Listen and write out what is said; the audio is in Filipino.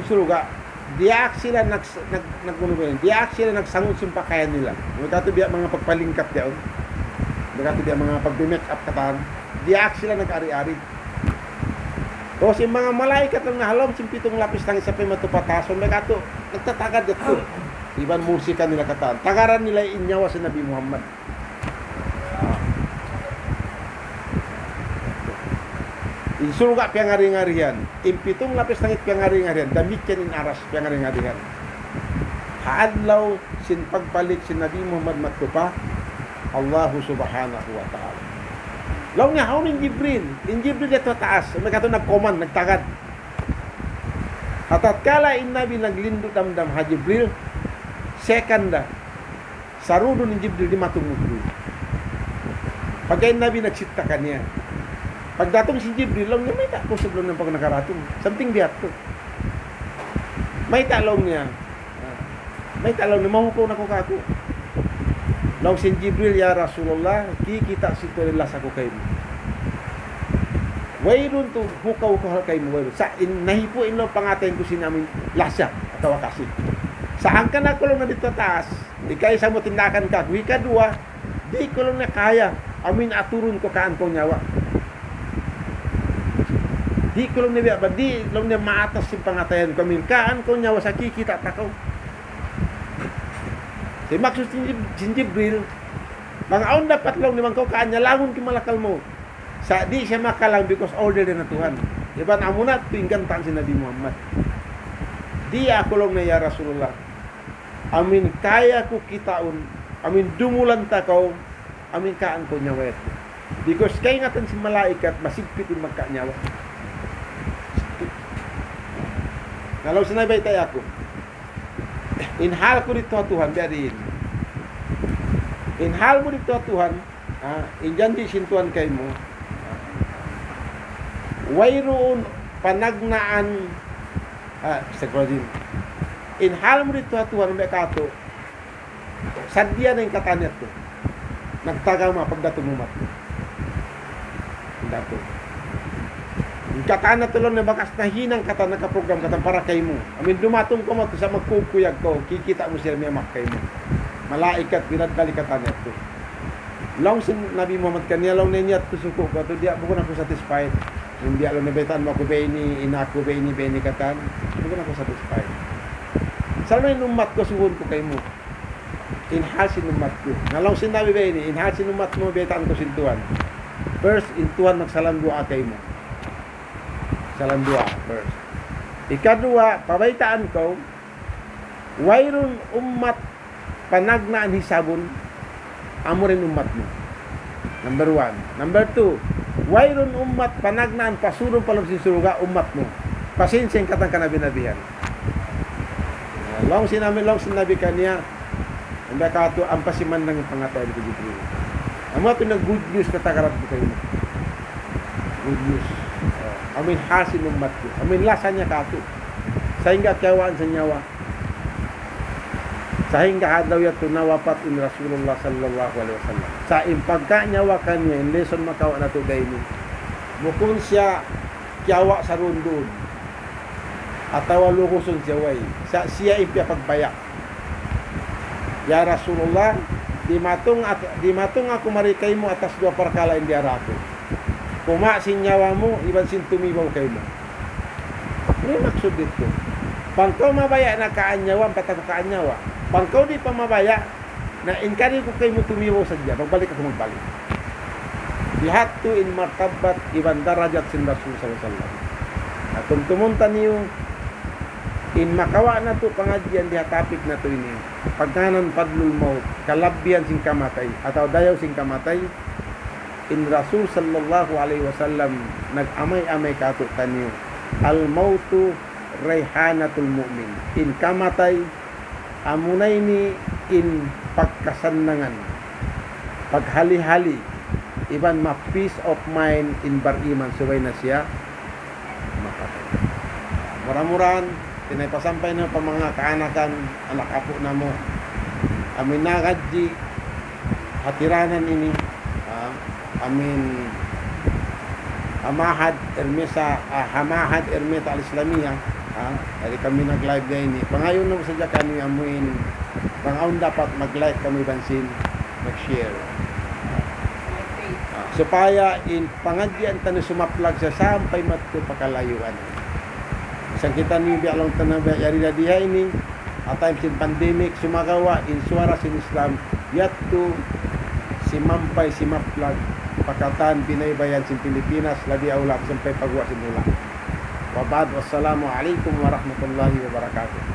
suruga, diak sila diak sila nagsangot yung pakayan nila. Magkato biya mga pagpalingkap diyan. Magkato biya mga pagbi-make up katan. Diak sila nag-ari-ari. Tapos yung mga malaikat ng nahalom, simpitong lapis ng isa pa matupatason, magkato, nagtatagad ito. Iban musika nila katan. Tagaran nila inyawa sa Nabi Muhammad. Isuruga piyangari-ngarihan. Impitong lapis langit piyangari-ngarihan. Damit yan in aras piyangari-ngarihan. Haadlaw sin pagpalit sin Nabi Muhammad matupa Allahu subhanahu wa ta'ala. Law niya haon in Jibril. In Jibril ito taas. May kato nag-command, nagtagad. At kala in Nabi naglindo damdam ha Jibril. Sekanda. Sarudo ni Jibril di matumutuloy. Pagka in Nabi nagsita kanya. Pagdatong si Jibril, lang niya, may tako sa blong ng pag nakaratong. Something bihat ko. May talong niya. May talong niya, mahukaw na ko kako. Lang si Jibril, ya Rasulullah, kikita si Tulilas ako kayo mo. Wayron to, hukaw ko kayo mo. Sa nahipo inlo pangatayin ko sinamin lasya at wakasi. Saan ka na kulong na dito taas? Di kayo sa mo tindakan ka. Wika dua, di kulong na kaya. Amin aturun ko kaan ko nyawa. Di ko lang niya ba di lang niya maatas yung pangatayan ko kaan ko niya sa kikita takaw. Si maksud si Jibril mga on dapat lang naman ko kaan niya langon kimalakal mo. Sa di siya makalang because order na Tuhan. Diba na muna tuwing gantaan si Nabi Muhammad. Di ako lang na ya Rasulullah. Amin kaya ko kitaon. Amin dumulan takaw. Amin kaan ko niya wet. Because kaya ngatan si malaikat masigpit yung magkanyawa. Kalau sinabay tayo ako, inhal ko dito Tuhan, biarin. Inhal mo dito Tuhan, indyan di sintuan kayo mo, wayroon panagnaan, din. Inhal mo dito Tuhan, mekato, sadya na yung katanyat ko, nagtaga mga pagdatong umat ko. Dato. Katana tulong na bakas na hinang kata nakaprogram kata para kay mo. Amin dumatong ko mo sa magkukuyag ko, kikita mo siya may makay mo. Malaikat binadbali kata neto. Long sin Nabi Muhammad kanya long niya to suko ko to dia bukan ako satisfied. Hindi alo nabetan mo ko be ini inako be ini katan. Bukan ako satisfied. Salmo numat ko suhon ko kay mo. Inhasin numat ko. Nalong sin Nabi be ini inhasin numat mo betan ko sintuan. First intuan nagsalam dua kay mo. Salam dua first. Ikadua, pabaitaan ko, wayron umat panagnaan hisabon, amo rin umat mo. Number 1. Number 2, wayron umat panagnaan pasurong palam si suruga umat mo. Pasinsya yung katang kanabinabihan. Long sinabi kanya, ang bakato, ang pasiman ng pangatayan ko dito. Ang mga ito na good news katagarat ko kayo mo. Good news. Amin hasin umat ko. Amin lasa niya kato. Sehingga kawaan sa nyawa. Sehingga hadaw yato nawapat in Rasulullah sallallahu alaihi wasallam. Sa impagka nyawa kanya, in lesson makawa na to gayni. Bukun siya kiyawa sa rundun. Atawa lukuson siya way. Siya ipya pagbayak. Ya Rasulullah, di matong ako marikay mo atas dua perkala yang diarako. Kuma sin nyawa mo, iban sin tumibaw kayo mo. Ano maksud dito? Pangkaw mabaya na kaanyawa, patag ko kaanyawa. Pangkaw di pa mabaya, na inkari ko kayo mo tumibaw sa diya, magbalik ako magbalik. Lihat to in martabat, iban darajat sin Rasul sallallahu alaihi wasallam. At tumuntan niyo, in makawa na to pangadyan diha topic na to ini. Pagkanan padlul maut, kalabyan sing kamatay, atau dayaw sing kamatay, in Rasul sallallahu alaihi wasallam nag-amay-amay kato kanyo al-mautu rayhanatul mu'min in kamatay amunay ni in pagkasannangan paghali-hali iban ma peace of mind in bariman suway na siya makatay. Muramuran tinaypasampay na pa mga kaanakan anak apo na mo amin nagadji hatiranan ini amin Hamahad Ermesa Hamahad Ermeta al-Islamiyah Jadi kami nag-live ngayon. Pangayon na sa kami amuin. Pangaon dapat mag-like kami bansin, mag-share. Supaya in pangadyan tanu sumaplag sa sampai matu pakalayuan. Isang kita ni bialong tanang yari na diha ini at times in pandemic sumagawa in suara sin Islam yattu si mampay si maplag pakatan pinaybayan sin Pilipinas labi aula sampai pagwa sin mula. Wa ba'd wassalamu alaikum warahmatullahi wabarakatuh.